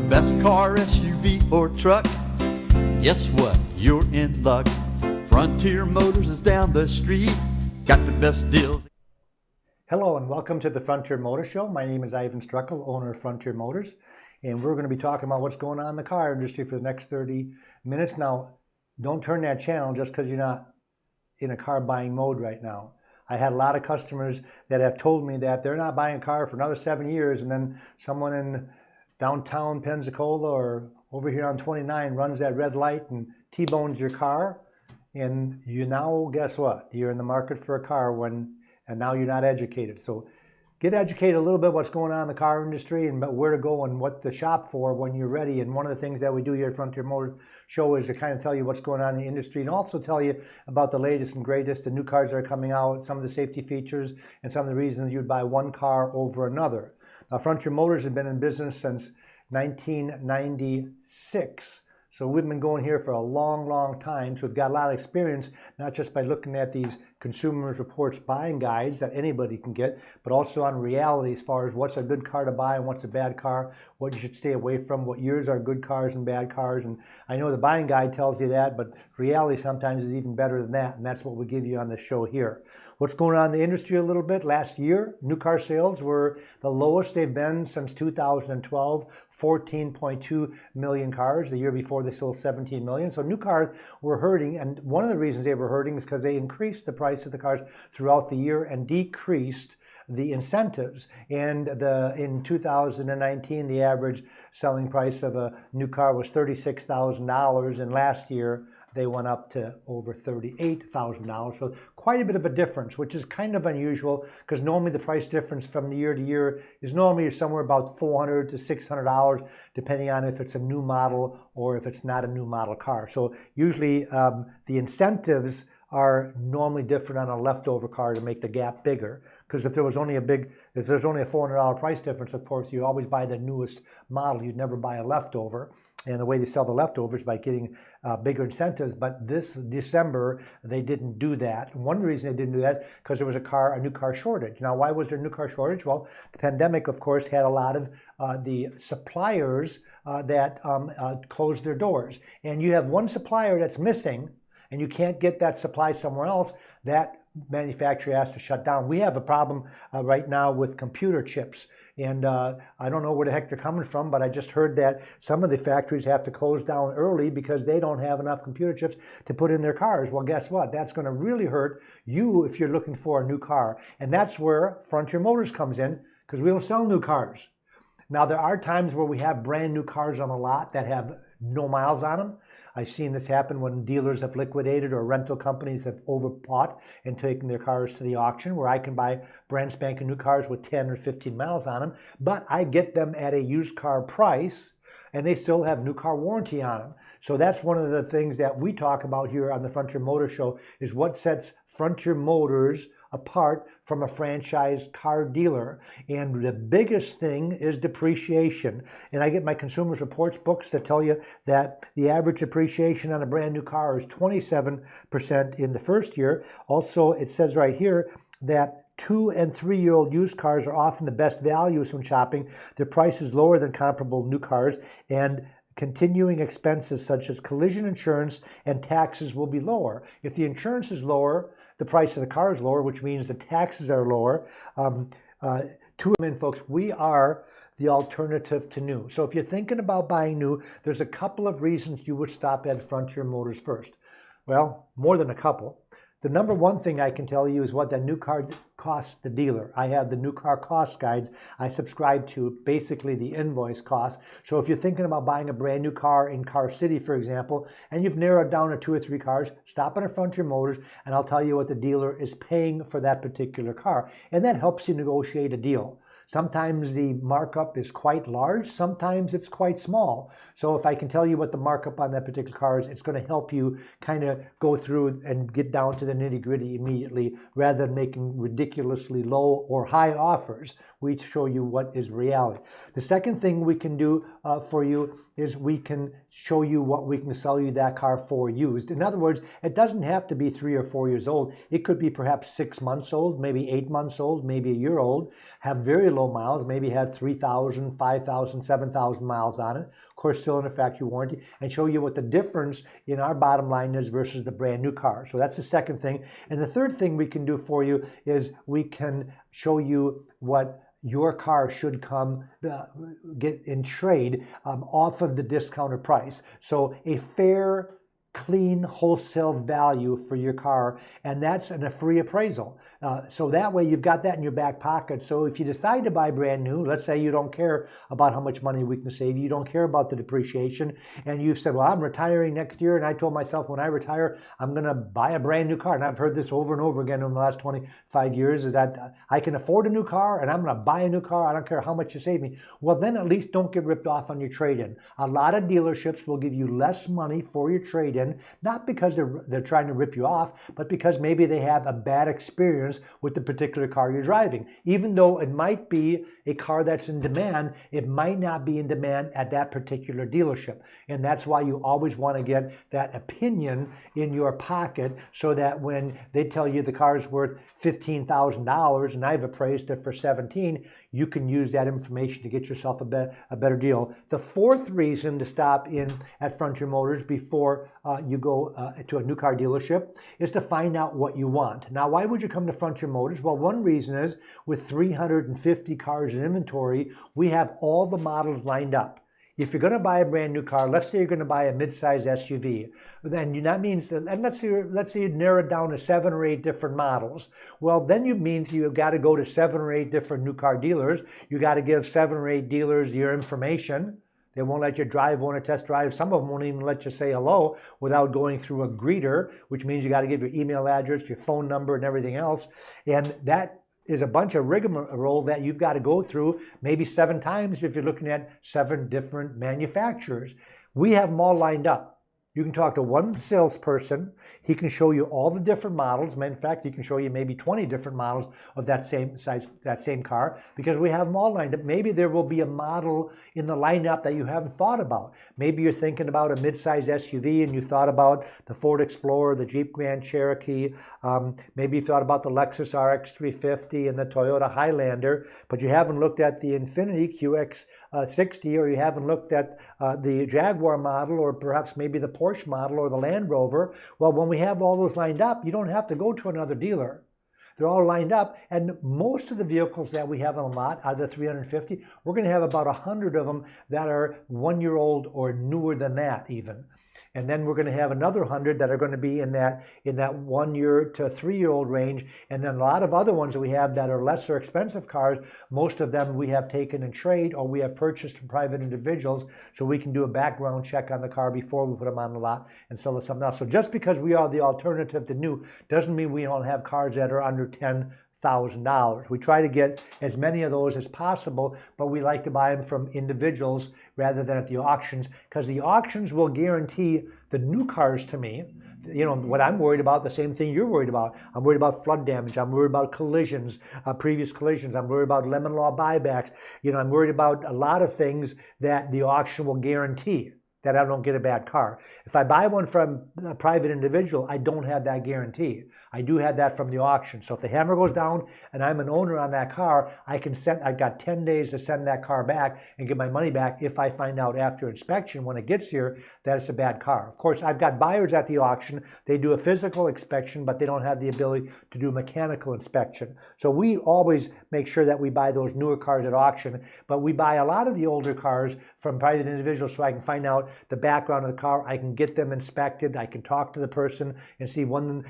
best car, SUV, or truck, guess what? You're in luck. Frontier Motors is down the street, got the best deals. Hello and welcome to the Frontier Motor Show. My name is Ivan Struckel, owner of Frontier Motors, and we're going to be talking about what's going on in the car industry for the next 30 minutes. Now, don't turn that channel just because you're not in a car buying mode right now. I had a lot of customers that have told me that they're not buying a car for another 7 years, and then someone in downtown Pensacola or over here on 29 runs that red light and T-bones your car, and you now, guess what? You're in the market for a car and now you're not educated. So get educated a little bit what's going on in the car industry and where to go and what to shop for when you're ready. And one of the things that we do here at Frontier Motor Show is to kind of tell you what's going on in the industry and also tell you about the latest and greatest, the new cars that are coming out, some of the safety features, and some of the reasons you'd buy one car over another. Now, Frontier Motors has been in business since 1996. So we've been going here for a long, long time. So we've got a lot of experience, not just by looking at these Consumer Reports buying guides that anybody can get, but also on reality as far as what's a good car to buy and what's a bad car, what you should stay away from, what years are good cars and bad cars. And I know the buying guide tells you that, but reality sometimes is even better than that. And that's what we give you on the show here. What's going on in the industry a little bit? Last year, new car sales were the lowest they've been since 2012, 14.2 million cars. The year before they sold 17 million. So new cars were hurting. And one of the reasons they were hurting is because they increased the price of the cars throughout the year and decreased the incentives. And in 2019, the average selling price of a new car was $36,000. And last year, they went up to over $38,000. So quite a bit of a difference, which is kind of unusual because normally the price difference from year to year is normally somewhere about $400 to $600, depending on if it's a new model or if it's not a new model car. So usually the incentives are normally different on a leftover car to make the gap bigger. Because if there's only a $400 price difference, of course, you always buy the newest model. You'd never buy a leftover. And the way they sell the leftovers by getting bigger incentives. But this December, they didn't do that. And one of the reasons they didn't do that because there was a new car shortage. Now, why was there a new car shortage? Well, the pandemic, of course, had a lot of the suppliers that closed their doors. And you have one supplier that's missing, and you can't get that supply somewhere else, that manufacturer has to shut down. We have a problem right now with computer chips. And I don't know where the heck they're coming from, but I just heard that some of the factories have to close down early because they don't have enough computer chips to put in their cars. Well, guess what? That's going to really hurt you if you're looking for a new car. And that's where Frontier Motors comes in, because we don't sell new cars. Now, there are times where we have brand new cars on the lot that have no miles on them. I've seen this happen when dealers have liquidated or rental companies have overbought and taken their cars to the auction, where I can buy brand spanking new cars with 10 or 15 miles on them, but I get them at a used car price and they still have new car warranty on them. So that's one of the things that we talk about here on the Frontier Motor Show is what sets Frontier Motors apart from a franchise car dealer. And the biggest thing is depreciation. And I get my Consumer Reports books that tell you that the average depreciation on a brand new car is 27% in the first year. Also, it says right here that 2- and 3-year-old used cars are often the best values when shopping. Their price is lower than comparable new cars, and continuing expenses such as collision insurance and taxes will be lower. If the insurance is lower, the price of the car is lower, which means the taxes are lower. Folks, we are the alternative to new. So if you're thinking about buying new, there's a couple of reasons you would stop at Frontier Motors first. Well, more than a couple. The number one thing I can tell you is what that new car costs the dealer. I have the new car cost guides. I subscribe to basically the invoice cost. So if you're thinking about buying a brand new car in Car City, for example, and you've narrowed down to 2 or 3 cars, stop at a Frontier Motors and I'll tell you what the dealer is paying for that particular car. And that helps you negotiate a deal. Sometimes the markup is quite large, sometimes it's quite small. So if I can tell you what the markup on that particular car is, it's going to help you kind of go through and get down to the nitty-gritty immediately rather than making ridiculously low or high offers. We show you what is reality. The second thing we can do for you is we can show you what we can sell you that car for used. In other words, it doesn't have to be 3 or 4 years old. It could be perhaps 6 months old, maybe 8 months old, maybe a year old, have very low miles, maybe have 3,000, 5,000, 7,000 miles on it. Of course, still in a factory warranty, and show you what the difference in our bottom line is versus the brand new car. So that's the second thing. And the third thing we can do for you is we can show you what your car should come get in trade off of the discounted price. So a fair, clean wholesale value for your car, and that's in a free appraisal. So that way you've got that in your back pocket. So if you decide to buy brand new, let's say you don't care about how much money we can save, you don't care about the depreciation, and you've said, well, I'm retiring next year, and I told myself when I retire, I'm going to buy a brand new car. And I've heard this over and over again in the last 25 years, is that I can afford a new car and I'm going to buy a new car. I don't care how much you save me. Well, then at least don't get ripped off on your trade-in. A lot of dealerships will give you less money for your trade-in, not because they're trying to rip you off, but because maybe they have a bad experience with the particular car you're driving. Even though it might be a car that's in demand, it might not be in demand at that particular dealership. And that's why you always want to get that opinion in your pocket, so that when they tell you the car is worth $15,000 and I've appraised it for 17, you can use that information to get yourself a better deal. The fourth reason to stop in at Frontier Motors before you go to a new car dealership is to find out what you want. Now, why would you come to Frontier Motors? Well, one reason is with 350 cars in inventory, we have all the models lined up. If you're going to buy a brand new car, let's say you're going to buy a mid-size SUV, then that means, and let's say you narrow it down to 7 or 8 different models. Well, then it means you've got to go to 7 or 8 different new car dealers. You got to give 7 or 8 dealers your information. They won't let you drive one or test drive. Some of them won't even let you say hello without going through a greeter, which means you got to give your email address, your phone number, and everything else. And that is a bunch of rigmarole that you've got to go through maybe 7 times if you're looking at 7 different manufacturers. We have them all lined up. You can talk to one salesperson. He can show you all the different models. In fact, he can show you maybe 20 different models of that same size, that same car, because we have them all lined up. Maybe there will be a model in the lineup that you haven't thought about. Maybe you're thinking about a mid-size SUV and you thought about the Ford Explorer, the Jeep Grand Cherokee. Maybe you thought about the Lexus RX 350 and the Toyota Highlander, but you haven't looked at the Infiniti QX60, or you haven't looked at the Jaguar model, or perhaps maybe the Porsche model or the Land Rover. Well, when we have all those lined up, you don't have to go to another dealer. They're all lined up, and most of the vehicles that we have on the lot, out of the 350, we're going to have about 100 of them that are 1-year-old or newer than that even. And then we're going to have another 100 that are going to be in that 1-year to 3-year-old range. And then a lot of other ones that we have that are lesser expensive cars, most of them we have taken in trade or we have purchased from private individuals, so we can do a background check on the car before we put them on the lot and sell it to something else. So just because we are the alternative to new doesn't mean we don't have cars that are under $10,000. We try to get as many of those as possible, but we like to buy them from individuals rather than at the auctions, because the auctions will guarantee the new cars to me. You know, what I'm worried about, the same thing you're worried about. I'm worried about flood damage. I'm worried about collisions, previous collisions. I'm worried about lemon law buybacks. You know, I'm worried about a lot of things that the auction will guarantee that I don't get a bad car. If I buy one from a private individual, I don't have that guarantee. I do have that from the auction. So if the hammer goes down and I'm an owner on that car, I've got 10 days to send that car back and get my money back if I find out after inspection when it gets here that it's a bad car. Of course, I've got buyers at the auction. They do a physical inspection, but they don't have the ability to do mechanical inspection. So we always make sure that we buy those newer cars at auction, but we buy a lot of the older cars from private individuals so I can find out the background of the car. I can get them inspected. I can talk to the person and see when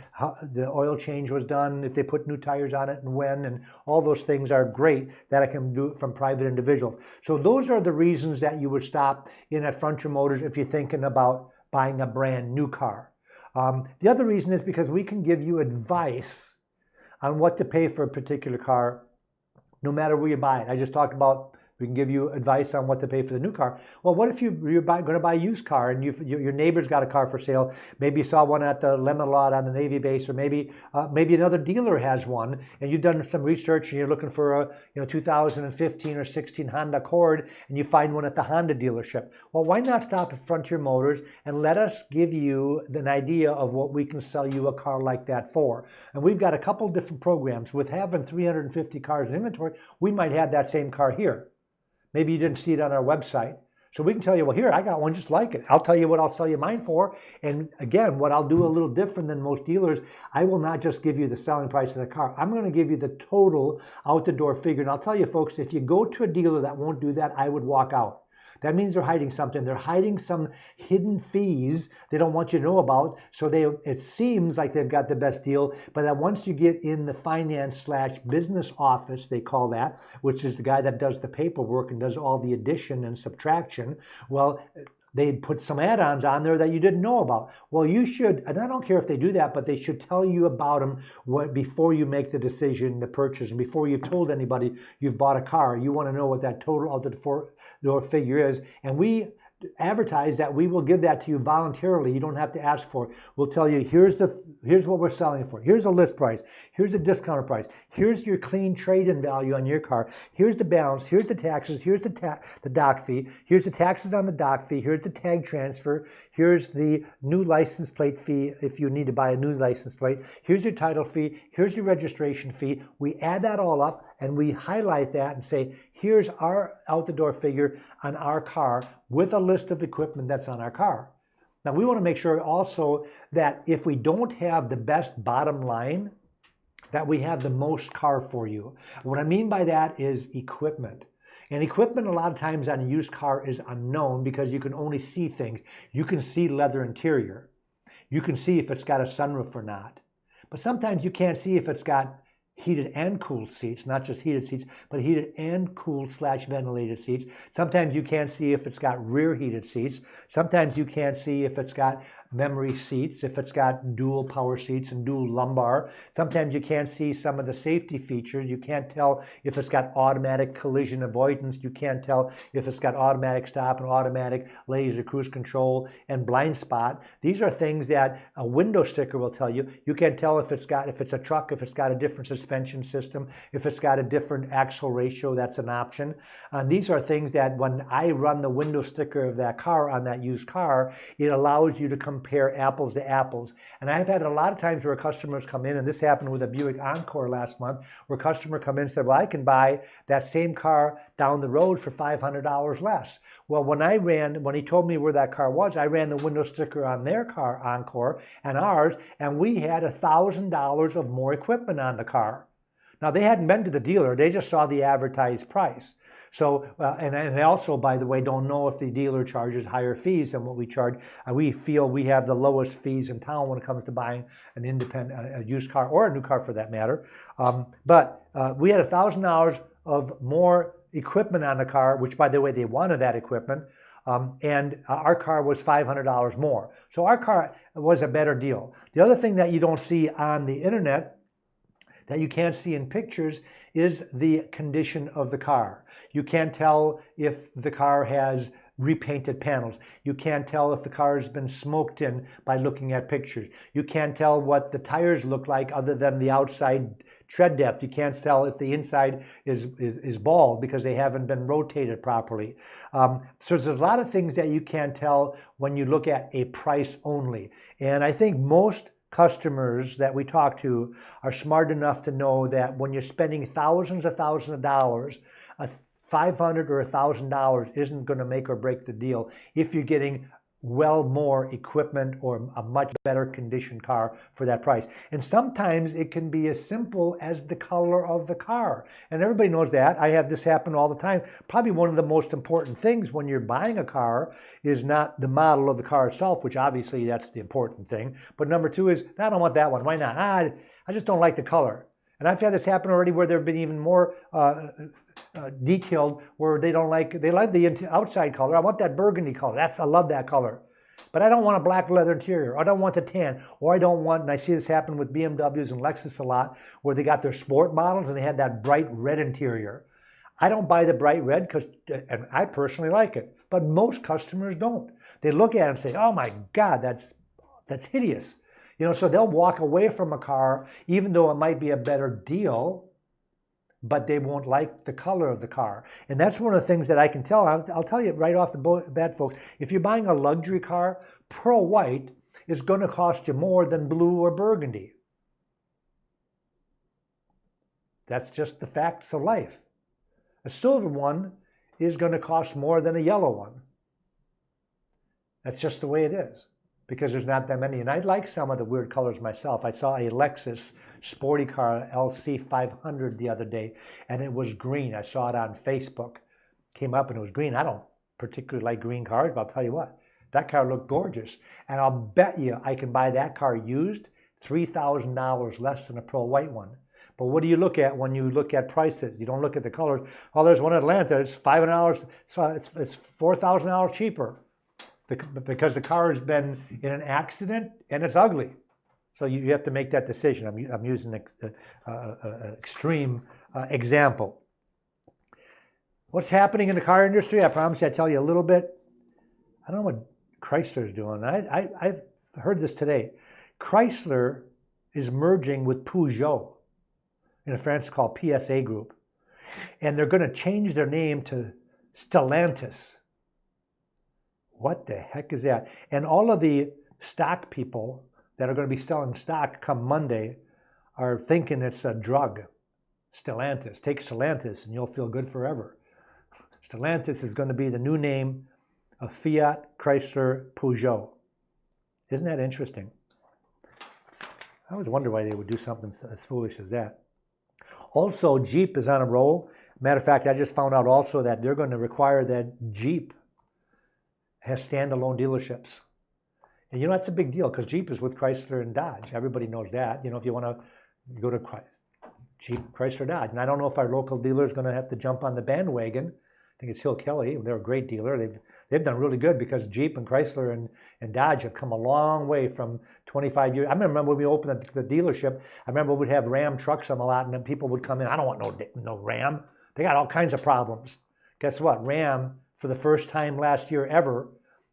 the oil change was done, if they put new tires on it and when, and all those things are great that I can do from private individuals. So those are the reasons that you would stop in at Frontier Motors if you're thinking about buying a brand new car. The other reason is because we can give you advice on what to pay for a particular car no matter where you buy it. I just talked about We can give you advice on what to pay for the new car. Well, what if you're going to buy a used car and your neighbor's got a car for sale? Maybe you saw one at the lemon lot on the Navy base, or maybe another dealer has one, and you've done some research and you're looking for a 2015 or 16 Honda Accord, and you find one at the Honda dealership. Well, why not stop at Frontier Motors and let us give you an idea of what we can sell you a car like that for? And we've got a couple different programs. With having 350 cars in inventory, we might have that same car here. Maybe you didn't see it on our website. So we can tell you, well, here, I got one just like it. I'll tell you what I'll sell you mine for. And again, what I'll do a little different than most dealers, I will not just give you the selling price of the car. I'm going to give you the total out-the-door figure. And I'll tell you, folks, if you go to a dealer that won't do that, I would walk out. That means they're hiding something. They're hiding some hidden fees they don't want you to know about. So it seems like they've got the best deal, but then once you get in the finance/business office, they call that, which is the guy that does the paperwork and does all the addition and subtraction, well, they put some add-ons on there that you didn't know about. Well, you should, and I don't care if they do that, but they should tell you about them before you make the decision to purchase, and before you've told anybody you've bought a car. You want to know what that total out-the-door figure is, and we advertise that we will give that to you voluntarily. You don't have to ask for it. We'll tell you, here's what we're selling it for. Here's a list price. Here's a discounted price. Here's your clean trade-in value on your car. Here's the balance. Here's the taxes. Here's the dock fee. Here's the taxes on the dock fee. Here's the tag transfer. Here's the new license plate fee if you need to buy a new license plate. Here's your title fee. Here's your registration fee. We add that all up and we highlight that and say, here's our out-the-door figure on our car with a list of equipment that's on our car. Now, we want to make sure also that if we don't have the best bottom line, that we have the most car for you. What I mean by that is equipment. And equipment a lot of times on a used car is unknown because you can only see things. You can see leather interior. You can see if it's got a sunroof or not. But sometimes you can't see if it's got heated and cooled seats, not just heated seats, but heated and cooled/ventilated seats. Sometimes you can't see if it's got rear heated seats. Sometimes you can't see if it's got memory seats, if it's got dual power seats and dual lumbar. Sometimes you can't see some of the safety features. You can't tell if it's got automatic collision avoidance. You can't tell if it's got automatic stop and automatic laser cruise control and blind spot. These are things that a window sticker will tell you. You can't tell if it's a truck, if it's got a different suspension system, if it's got a different axle ratio, that's an option. These are things that when I run the window sticker of that car on that used car, it allows you to compare apples to apples. And I've had a lot of times where customers come in, and this happened with a Buick Encore last month, where a customer come in and said, well, I can buy that same car down the road for $500 less. Well, when he told me where that car was, I ran the window sticker on their car, Encore, and ours, and we had $1,000 of more equipment on the car. Now, they hadn't been to the dealer. They just saw the advertised price. So, and they also, by the way, don't know if the dealer charges higher fees than what we charge. We feel we have the lowest fees in town when it comes to buying an independent, a used car, or a new car for that matter. But we had $1,000 of more equipment on the car, which, by the way, they wanted that equipment. And our car was $500 more. So our car was a better deal. The other thing that you don't see on the internet, that you can't see in pictures, is the condition of the car. You can't tell if the car has repainted panels. You can't tell if the car has been smoked in by looking at pictures. You can't tell what the tires look like other than the outside tread depth. You can't tell if the inside is bald because they haven't been rotated properly. So there's a lot of things that you can't tell when you look at a price only. And I think most customers that we talk to are smart enough to know that when you're spending thousands of dollars, $500 or $1,000 isn't going to make or break the deal if you're getting well more equipment or a much better conditioned car for that price. And sometimes it can be as simple as the color of the car. And everybody knows that. I have this happen all the time. Probably one of the most important things when you're buying a car is not the model of the car itself, which obviously that's the important thing. But number two is, I don't want that one. Why not? I just don't like the color. And I've had this happen already where there have been even more detailed, where they like the outside color. I want that burgundy color. I love that color. But I don't want a black leather interior. I don't want the tan. Or I don't want, and I see this happen with BMWs and Lexus a lot, where they got their sport models and they had that bright red interior. I don't buy the bright red because, and I personally like it, but most customers don't. They look at it and say, "Oh my God, that's hideous." So they'll walk away from a car even though it might be a better deal, but they won't like the color of the car. And that's one of the things that I can tell. I'll tell you right off the bat, folks, if you're buying a luxury car, pearl white is going to cost you more than blue or burgundy. That's just the facts of life. A silver one is going to cost more than a yellow one. That's just the way it is, because there's not that many. And I like some of the weird colors myself. I saw a Lexus sporty car LC 500 the other day, and it was green. I saw it on Facebook. Came up and it was green. I don't particularly like green cars, but I'll tell you what, that car looked gorgeous. And I'll bet you I can buy that car used $3,000 less than a pearl white one. But what do you look at when you look at prices? You don't look at the colors. Oh, there's one in Atlanta. It's $500. It's $4,000 cheaper because the car has been in an accident and it's ugly. So you have to make that decision. I'm using an extreme example. What's happening in the car industry? I promise you I'll tell you a little bit. I don't know what Chrysler's doing. I've heard this today. Chrysler is merging with Peugeot in France called PSA Group. And they're going to change their name to Stellantis. What the heck is that? And all of the stock people that are going to be selling stock come Monday are thinking it's a drug. Stellantis. Take Stellantis and you'll feel good forever. Stellantis is going to be the new name of Fiat, Chrysler, Peugeot. Isn't that interesting? I always wonder why they would do something as foolish as that. Also, Jeep is on a roll. Matter of fact, I just found out also that they're going to require that Jeep has standalone dealerships. And that's a big deal because Jeep is with Chrysler and Dodge. Everybody knows that. If you want to go to Jeep, Chrysler, Dodge. And I don't know if our local dealer is going to have to jump on the bandwagon. I think it's Hill Kelly. They're a great dealer. They've done really good because Jeep and Chrysler and Dodge have come a long way from 25 years. I remember when we opened the dealership, I remember we'd have Ram trucks on the lot and then people would come in. I don't want no Ram. They got all kinds of problems. Guess what? Ram, for the first time last year ever,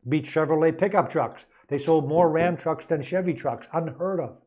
beat Chevrolet pickup trucks. They sold more Ram trucks than Chevy trucks. Unheard of.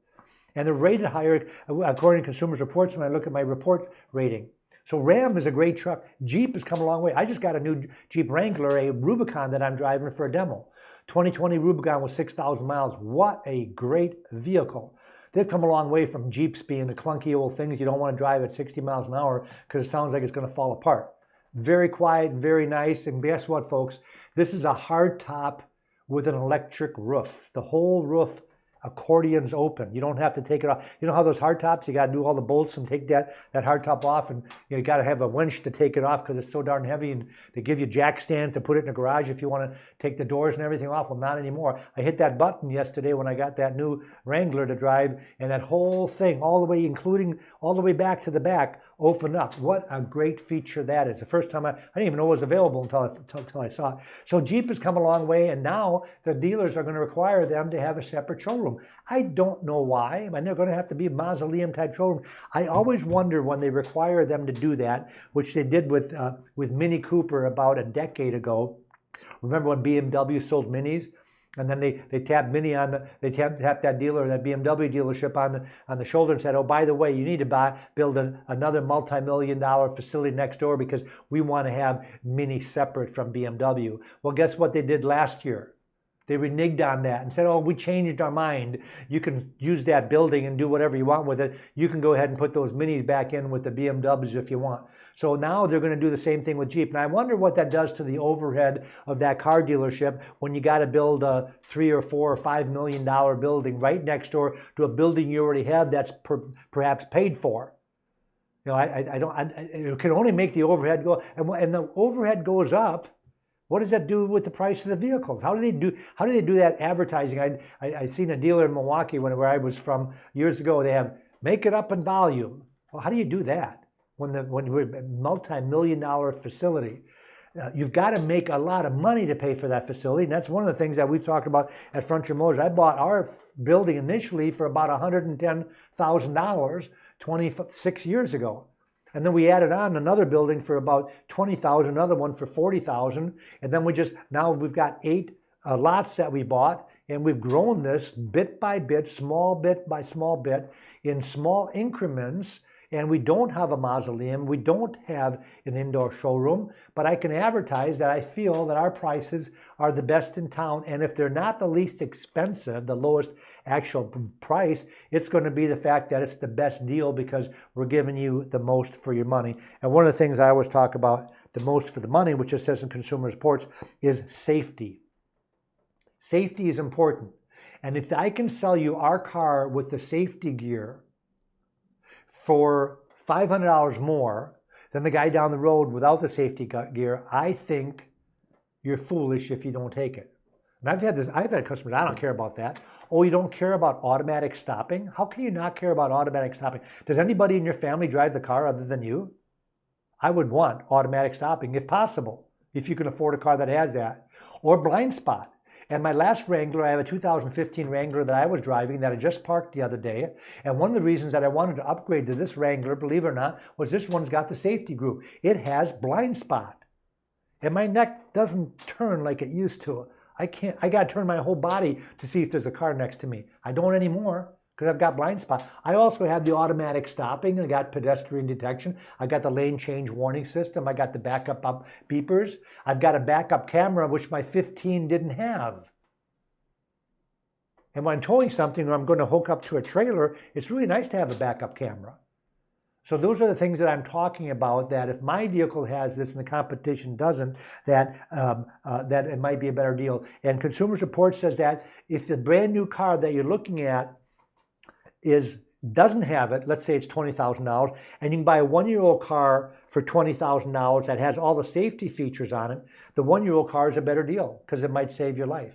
And they're rated higher, according to Consumer Reports, when I look at my report rating. So Ram is a great truck. Jeep has come a long way. I just got a new Jeep Wrangler, a Rubicon that I'm driving for a demo. 2020 Rubicon with 6,000 miles. What a great vehicle. They've come a long way from Jeeps being the clunky old things you don't want to drive at 60 miles an hour because it sounds like it's going to fall apart. Very quiet, very nice. And guess what, folks? This is a hard top with an electric roof. The whole roof accordion's open. You don't have to take it off. You know how those hard tops, you got to do all the bolts and take that hard top off, and you got to have a winch to take it off because it's so darn heavy, and they give you jack stands to put it in the garage if you want to take the doors and everything off. Well, not anymore. I hit that button yesterday when I got that new Wrangler to drive, and that whole thing, all the way, including all the way back to the back, opened up. What a great feature that is. The first time I didn't even know it was available until I saw it. So Jeep has come a long way, and now the dealers are going to require them to have a separate showroom. I don't know why. I mean, they're going to have to be a mausoleum type showroom. I always wonder when they require them to do that, which they did with Mini Cooper about a decade ago. Remember when BMW sold Minis? And then they tapped Mini they tapped that dealer, that BMW dealership on the shoulder and said, "Oh, by the way, you need to build another multi-million-dollar facility next door because we want to have Mini separate from BMW." Well, guess what they did last year? They reneged on that and said, "Oh, we changed our mind. You can use that building and do whatever you want with it. You can go ahead and put those Minis back in with the BMWs if you want." So now they're going to do the same thing with Jeep. And I wonder what that does to the overhead of that car dealership when you got to build a $3 or $4 or $5 million building right next door to a building you already have that's perhaps paid for. It can only make the overhead go, and the overhead goes up. What does that do with the price of the vehicles? How do they do that advertising? I seen a dealer in Milwaukee where I was from years ago. They have make it up in volume. Well, how do you do that when we're a multi-million-dollar facility? You've got to make a lot of money to pay for that facility, and that's one of the things that we've talked about at Frontier Motors. I bought our building initially for about $110,000 26 years ago. and then we added on another building for about 20,000, another one for 40,000, and then now we've got 8 lots that we bought, and we've grown this bit by bit, small bit by small bit, in small increments. And we don't have a mausoleum, we don't have an indoor showroom, but I can advertise that I feel that our prices are the best in town. And if they're not the least expensive, the lowest actual price, it's going to be the fact that it's the best deal because we're giving you the most for your money. And one of the things I always talk about, the most for the money, which it says in Consumer Reports, is safety. Safety is important. And if I can sell you our car with the safety gear for $500 more than the guy down the road without the safety gear, I think you're foolish if you don't take it. And I've had customers, I don't care about that. Oh, you don't care about automatic stopping? How can you not care about automatic stopping? Does anybody in your family drive the car other than you? I would want automatic stopping if possible, if you can afford a car that has that. Or blind spot. And my last Wrangler, I have a 2015 Wrangler that I was driving that I just parked the other day. And one of the reasons that I wanted to upgrade to this Wrangler, believe it or not, was this one's got the safety group. It has blind spot. And my neck doesn't turn like it used to. I got to turn my whole body to see if there's a car next to me. I don't anymore because I've got blind spot. I also have the automatic stopping. I got pedestrian detection. I got the lane change warning system. I got the backup beepers. I've got a backup camera, which my 15 didn't have. And when I'm towing something or I'm going to hook up to a trailer, it's really nice to have a backup camera. So those are the things that I'm talking about, that if my vehicle has this and the competition doesn't, that it might be a better deal. And Consumer Reports says that if the brand new car that you're looking at doesn't have it, let's say it's $20,000, and you can buy a 1-year-old car for $20,000 that has all the safety features on it, the 1-year-old car is a better deal because it might save your life.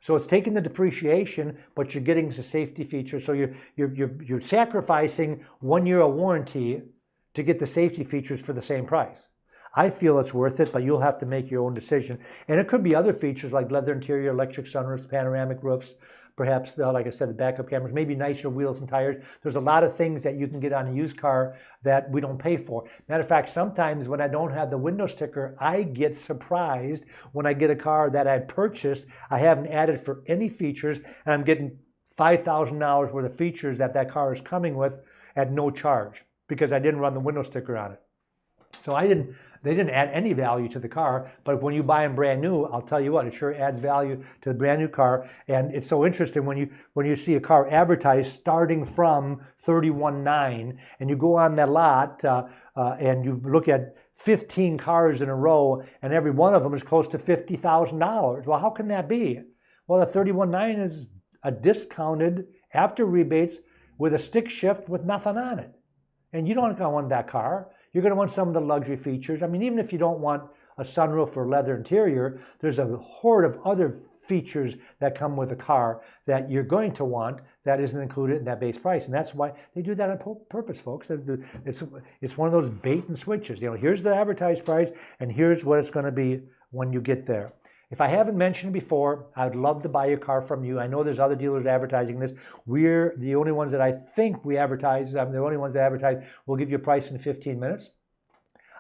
So it's taking the depreciation, but you're getting the safety features. So you're sacrificing 1 year of warranty to get the safety features for the same price. I feel it's worth it, but you'll have to make your own decision. And it could be other features like leather interior, electric sunroofs, panoramic roofs, perhaps, like I said, the backup cameras, maybe nicer wheels and tires. There's a lot of things that you can get on a used car that we don't pay for. Matter of fact, sometimes when I don't have the window sticker, I get surprised when I get a car that I purchased, I haven't added for any features, and I'm getting $5,000 worth of features that car is coming with at no charge because I didn't run the window sticker on it. So they didn't add any value to the car, but when you buy them brand new, I'll tell you what, it sure adds value to the brand new car. And it's so interesting when you see a car advertised starting from $31,900, and you go on that lot and you look at 15 cars in a row, and every one of them is close to $50,000. Well, how can that be? Well, the $31,900 is a discounted after rebates with a stick shift with nothing on it, and you don't want that car. You're going to want some of the luxury features. I mean, even if you don't want a sunroof or leather interior, there's a horde of other features that come with a car that you're going to want that isn't included in that base price. And that's why they do that on purpose, folks. It's one of those bait and switches. You know, here's the advertised price, and here's what it's going to be when you get there. If I haven't mentioned before, I would love to buy your car from you. I know there's other dealers advertising this. We're the only ones that I think we advertise. I'm the only ones that advertise. We'll give you a price in 15 minutes.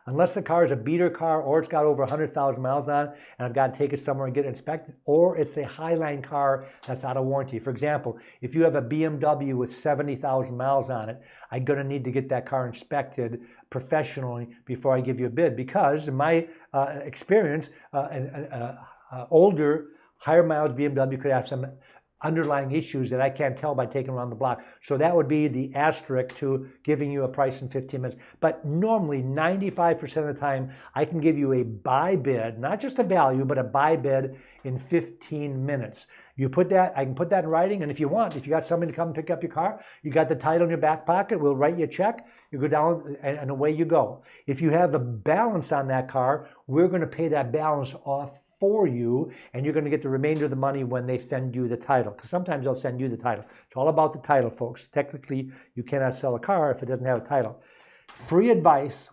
Unless the car is a beater car or it's got over 100,000 miles on it and I've got to take it somewhere and get it inspected, or it's a highline car that's out of warranty. For example, if you have a BMW with 70,000 miles on it, I'm going to need to get that car inspected professionally before I give you a bid, because in my experience, older, higher mileage BMW could have some underlying issues that I can't tell by taking around the block. So that would be the asterisk to giving you a price in 15 minutes. But normally 95% of the time, I can give you a buy bid, not just a value, but a buy bid in 15 minutes. You put that, I can put that in writing, and if you want, if you got somebody to come pick up your car, you got the title in your back pocket, we'll write you a check, you go down and away you go. If you have a balance on that car, we're going to pay that balance off for you, and you're going to get the remainder of the money when they send you the title, because sometimes they'll send you the title. It's all about the title, folks. Technically, you cannot sell a car if it doesn't have a title. Free advice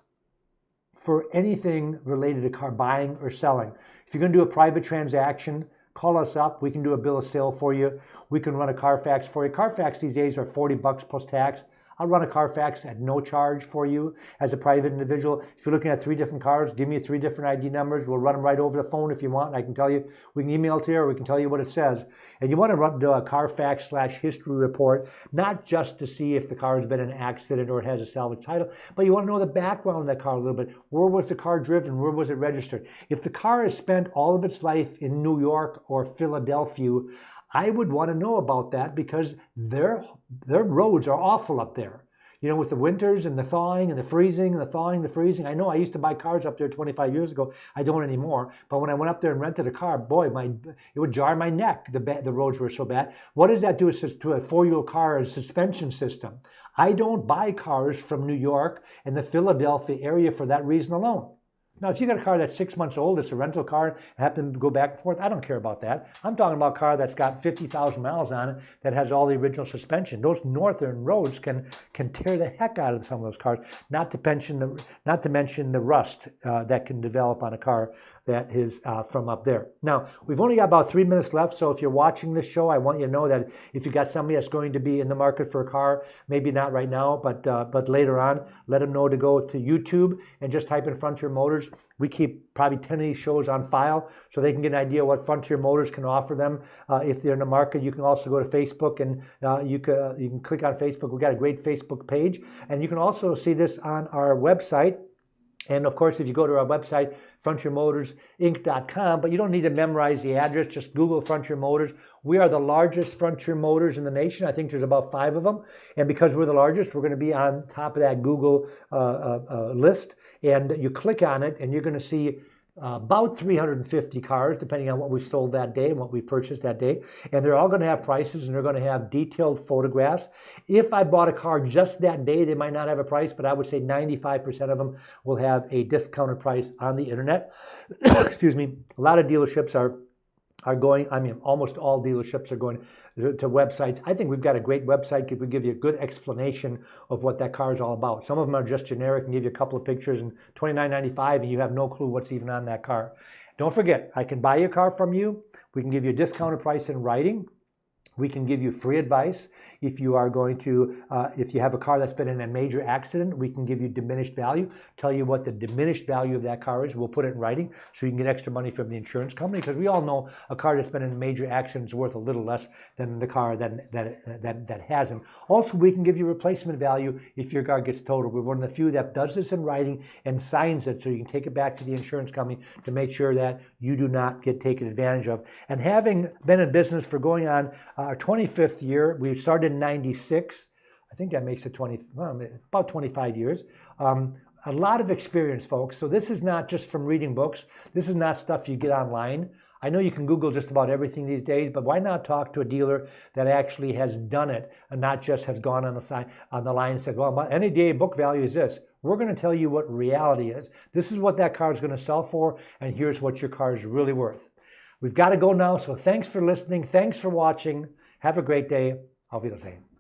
for anything related to car buying or selling. If you're going to do a private transaction, call us up. We can do a bill of sale for you. We can run a Carfax for you. Carfax these days are $40 plus tax. I'll run a Carfax at no charge for you as a private individual. If you're looking at 3 different cars, give me 3 different ID numbers. We'll run them right over the phone if you want. I can tell you, we can email it to you, or we can tell you what it says. And you want to do a Carfax/history report, not just to see if the car has been in an accident or it has a salvage title, but you want to know the background of that car a little bit. Where was the car driven? Where was it registered? If the car has spent all of its life in New York or Philadelphia, I would want to know about that, because their roads are awful up there. You know, with the winters and the thawing and the freezing and the thawing and the freezing. I know I used to buy cars up there 25 years ago. I don't anymore. But when I went up there and rented a car, boy, it would jar my neck. The roads were so bad. What does that do to a 4-year-old car's suspension system? I don't buy cars from New York and the Philadelphia area for that reason alone. Now, if you got a car that's 6 months old, it's a rental car, and happen to go back and forth, I don't care about that. I'm talking about a car that's got 50,000 miles on it that has all the original suspension. Those northern roads can tear the heck out of some of those cars, not to mention the rust that can develop on a car that is from up there. Now, we've only got about 3 minutes left, so if you're watching this show, I want you to know that if you got somebody that's going to be in the market for a car, maybe not right now, but later on, let them know to go to YouTube and just type in Frontier Motors. We keep probably 10 of these shows on file so they can get an idea what Frontier Motors can offer them if they're in the market. You can also go to Facebook, and you can click on Facebook. We've got a great Facebook page, and you can also see this on our website. And of course, if you go to our website, frontiermotorsinc.com, but you don't need to memorize the address, just Google Frontier Motors. We are the largest Frontier Motors in the nation. I think there's about 5 of them. And because we're the largest, we're going to be on top of that Google list. And you click on it, and you're going to see about 350 cars, depending on what we sold that day and what we purchased that day. And they're all going to have prices, and they're going to have detailed photographs. If I bought a car just that day, they might not have a price, but I would say 95% of them will have a discounted price on the internet. Excuse me. A lot of dealerships are going, almost all dealerships are going to websites. I think we've got a great website that would give you a good explanation of what that car is all about. Some of them are just generic and give you a couple of pictures and $29.95, and you have no clue what's even on that car. Don't forget, I can buy your car from you. We can give you a discounted price in writing. We can give you free advice. If you are going to, if you have a car that's been in a major accident, we can give you diminished value, tell you what the diminished value of that car is. We'll put it in writing so you can get extra money from the insurance company, because we all know a car that's been in a major accident is worth a little less than the car that hasn't. Also, we can give you replacement value if your car gets totaled. We're one of the few that does this in writing and signs it so you can take it back to the insurance company to make sure that you do not get taken advantage of. And having been in business for going on our 25th year, we started in 96. I think that makes it about 25 years. A lot of experience, folks. So this is not just from reading books. This is not stuff you get online. I know you can Google just about everything these days, but why not talk to a dealer that actually has done it and not just has gone on the line and said, well, my any day book value is this. We're going to tell you what reality is. This is what that car is going to sell for, and here's what your car is really worth. We've got to go now, so thanks for listening. Thanks for watching. Have a great day. Auf Wiedersehen.